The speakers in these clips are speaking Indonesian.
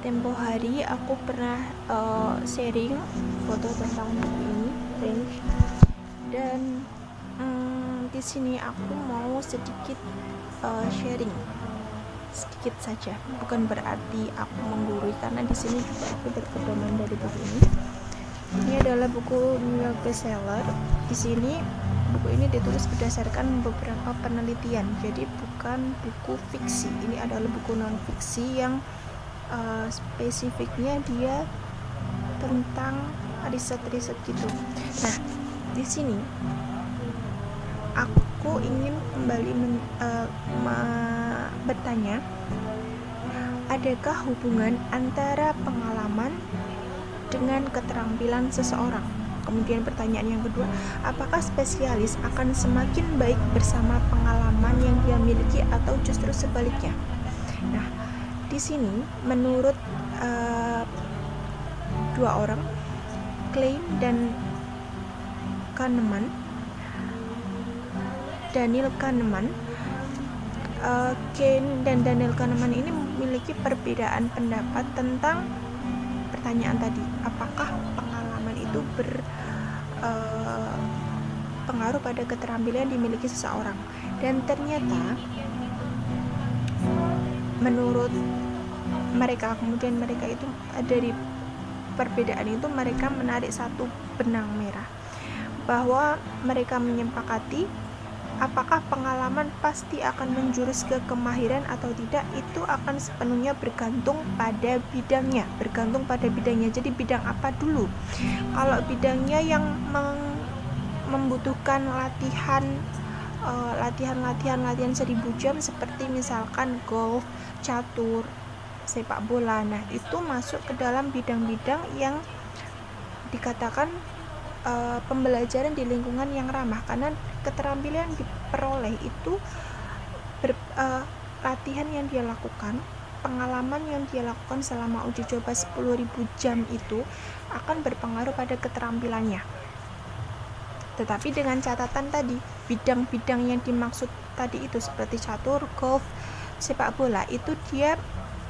tempo hari aku pernah sharing foto tentang buku ini, Range, dan di sini aku mau sedikit sharing sedikit saja, bukan berarti aku menggurui karena di sini juga aku berpedoman dari buku ini. Ini adalah buku New York bestseller. Di sini buku ini ditulis berdasarkan beberapa penelitian, jadi bukan buku fiksi. Ini adalah buku non fiksi yang spesifiknya dia tentang riset-riset gitu. Nah, di sini aku ingin kembali bertanya, adakah hubungan antara pengalaman dengan keterampilan seseorang? Kemudian pertanyaan yang kedua, apakah spesialis akan semakin baik bersama pengalaman yang dia miliki atau justru sebaliknya? Nah, di sini menurut dua orang, Klein dan Kahneman, Daniel Kahneman, Klein dan Daniel Kahneman ini memiliki perbedaan pendapat tentang pertanyaan tadi, apakah pengalaman itu berpengaruh pada keterampilan yang dimiliki seseorang. Dan ternyata menurut mereka, kemudian mereka itu dari perbedaan itu mereka menarik satu benang merah, bahwa mereka menyepakati apakah pengalaman pasti akan menjurus ke kemahiran atau tidak, itu akan sepenuhnya bergantung pada bidangnya. Jadi bidang apa dulu? Kalau bidangnya yang membutuhkan latihan 1000 jam seperti misalkan golf, catur, sepak bola, nah itu masuk ke dalam bidang-bidang yang dikatakan pembelajaran di lingkungan yang ramah, karena keterampilan yang diperoleh itu latihan yang dia lakukan, pengalaman yang dia lakukan selama uji coba 10.000 jam itu akan berpengaruh pada keterampilannya. Tetapi dengan catatan tadi, bidang-bidang yang dimaksud tadi itu seperti catur, golf, sepak bola, itu dia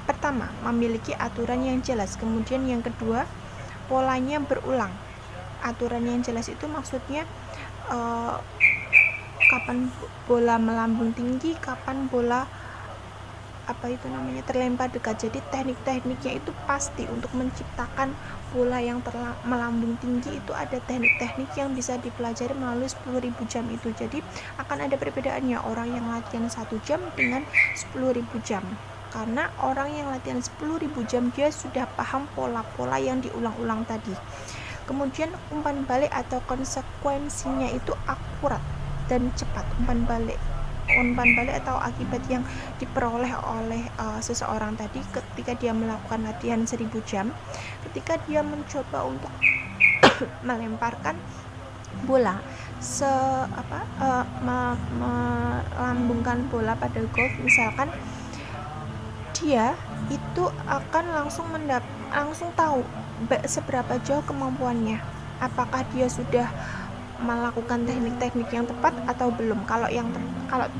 pertama memiliki aturan yang jelas, kemudian yang kedua polanya berulang. Aturan yang jelas itu maksudnya kapan bola melambung tinggi, kapan bola terlempar dekat. Jadi teknik-tekniknya itu pasti. Untuk menciptakan bola yang melambung tinggi itu ada teknik-teknik yang bisa dipelajari melalui 10.000 jam itu. Jadi akan ada perbedaannya orang yang latihan 1 jam dengan 10.000 jam, karena orang yang latihan 10.000 jam dia sudah paham pola-pola yang diulang-ulang tadi. Kemudian umpan balik atau konsekuensinya itu akurat dan cepat. Umpan balik atau akibat yang diperoleh oleh seseorang tadi ketika dia melakukan latihan 1000 jam, ketika dia mencoba untuk melemparkan bola, melambungkan bola pada golf misalkan, dia itu akan langsung tahu seberapa jauh kemampuannya, apakah dia sudah melakukan teknik-teknik yang tepat atau belum. Kalau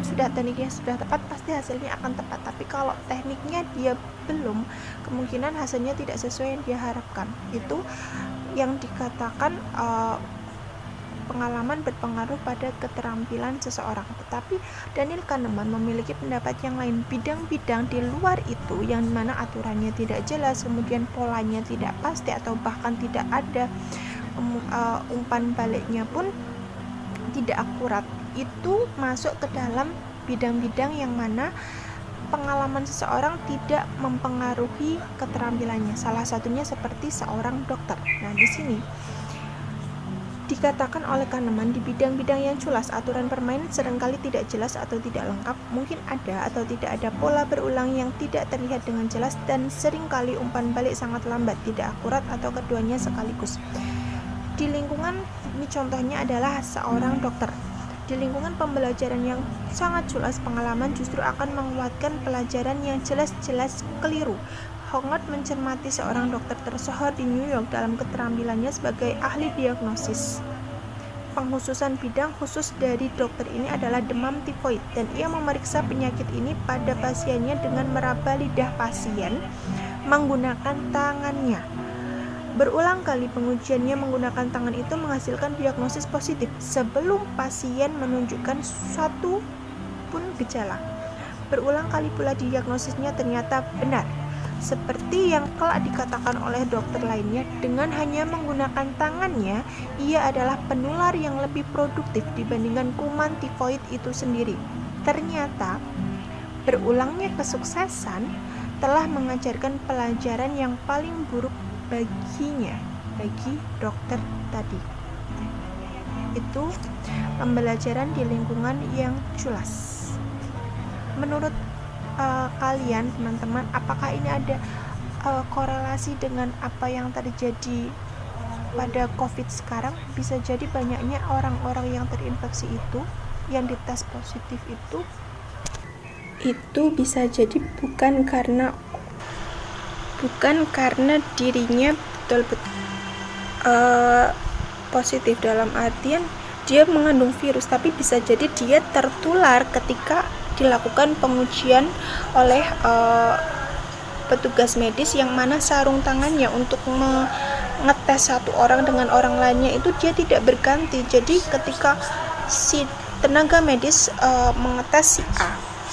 sudah tekniknya sudah tepat, pasti hasilnya akan tepat. Tapi kalau tekniknya dia belum, kemungkinan hasilnya tidak sesuai yang dia harapkan. Itu yang dikatakan pengalaman berpengaruh pada keterampilan seseorang. Tetapi Daniel Kahneman memiliki pendapat yang lain. Bidang-bidang di luar itu yang mana aturannya tidak jelas, kemudian polanya tidak pasti atau bahkan tidak ada, umpan baliknya pun tidak akurat, itu masuk ke dalam bidang-bidang yang mana pengalaman seseorang tidak mempengaruhi keterampilannya. Salah satunya seperti seorang dokter. Nah, di sini dikatakan oleh Kahneman, di bidang-bidang yang culas aturan permainan seringkali tidak jelas atau tidak lengkap, mungkin ada atau tidak ada pola berulang yang tidak terlihat dengan jelas, dan seringkali umpan balik sangat lambat, tidak akurat, atau keduanya sekaligus. Di lingkungan, ini contohnya adalah seorang dokter. Di lingkungan pembelajaran yang sangat culas, pengalaman justru akan menguatkan pelajaran yang jelas-jelas keliru. Howard mencermati seorang dokter tersohor di New York dalam keterampilannya sebagai ahli diagnosis. Pengkhususan bidang khusus dari dokter ini adalah demam tifoid, dan ia memeriksa penyakit ini pada pasiennya dengan meraba lidah pasien menggunakan tangannya. Berulang kali pengujiannya menggunakan tangan itu menghasilkan diagnosis positif sebelum pasien menunjukkan suatu pun gejala. Berulang kali pula diagnosisnya ternyata benar. Seperti yang telah dikatakan oleh dokter lainnya, dengan hanya menggunakan tangannya, ia adalah penular yang lebih produktif dibandingkan kuman tifoid itu sendiri. Ternyata, berulangnya kesuksesan telah mengajarkan pelajaran yang paling buruk bagi dokter tadi. Itu pembelajaran di lingkungan yang culas. Menurut kalian teman-teman, apakah ini ada korelasi dengan apa yang terjadi pada COVID sekarang? Bisa jadi banyaknya orang-orang yang terinfeksi itu, yang dites positif itu bisa jadi bukan karena dirinya betul-betul positif dalam artian dia mengandung virus, tapi bisa jadi dia tertular ketika dilakukan pengujian oleh petugas medis, yang mana sarung tangannya untuk mengetes satu orang dengan orang lainnya itu dia tidak berganti. Jadi ketika si tenaga medis mengetes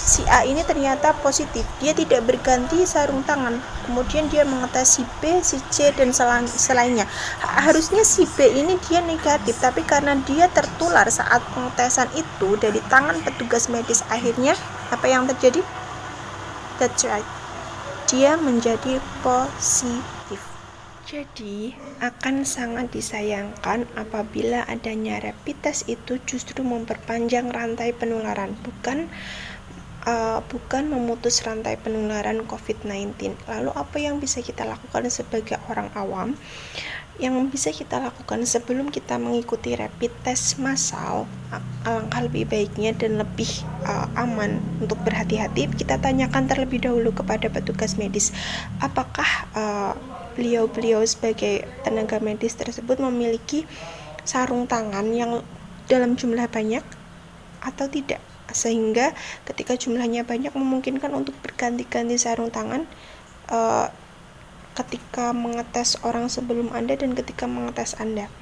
si A ini ternyata positif, dia tidak berganti sarung tangan, kemudian dia mengetes si B, si C, dan selainnya. Harusnya si B ini dia negatif, tapi karena dia tertular saat pengetesan itu dari tangan petugas medis, akhirnya apa yang terjadi? That's right, dia menjadi positif. Jadi akan sangat disayangkan apabila adanya rapid test itu justru memperpanjang rantai penularan, bukan memutus rantai penularan COVID-19. Lalu apa yang bisa kita lakukan sebagai orang awam? Yang bisa kita lakukan sebelum kita mengikuti rapid test massal, alangkah lebih baiknya dan lebih aman untuk berhati-hati, kita tanyakan terlebih dahulu kepada petugas medis, apakah beliau sebagai tenaga medis tersebut memiliki sarung tangan yang dalam jumlah banyak atau tidak, sehingga ketika jumlahnya banyak memungkinkan untuk berganti-ganti sarung tangan ketika mengetes orang sebelum Anda dan ketika mengetes Anda.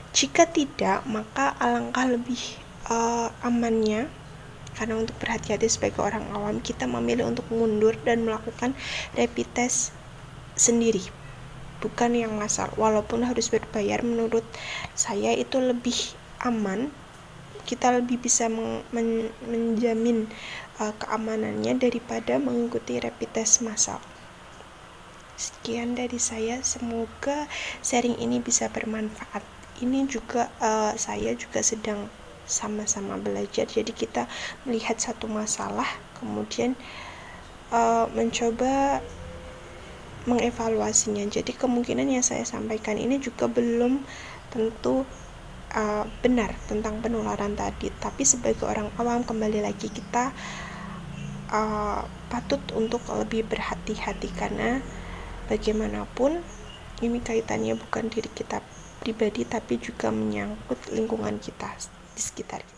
Jika tidak, maka alangkah lebih amannya, karena untuk berhati-hati sebagai orang awam, kita memilih untuk mundur dan melakukan rapid test sendiri, bukan yang massal. Walaupun harus berbayar, menurut saya itu lebih aman, kita lebih bisa menjamin keamanannya daripada mengikuti rapid test massal. Sekian dari saya, semoga sharing ini bisa bermanfaat. Ini juga saya juga sedang sama-sama belajar, jadi kita melihat satu masalah kemudian mencoba mengevaluasinya. Jadi kemungkinan yang saya sampaikan ini juga belum tentu benar tentang penularan tadi, tapi sebagai orang awam, kembali lagi kita patut untuk lebih berhati-hati, karena bagaimanapun ini kaitannya bukan diri kita pribadi, tapi juga menyangkut lingkungan kita di sekitar kita.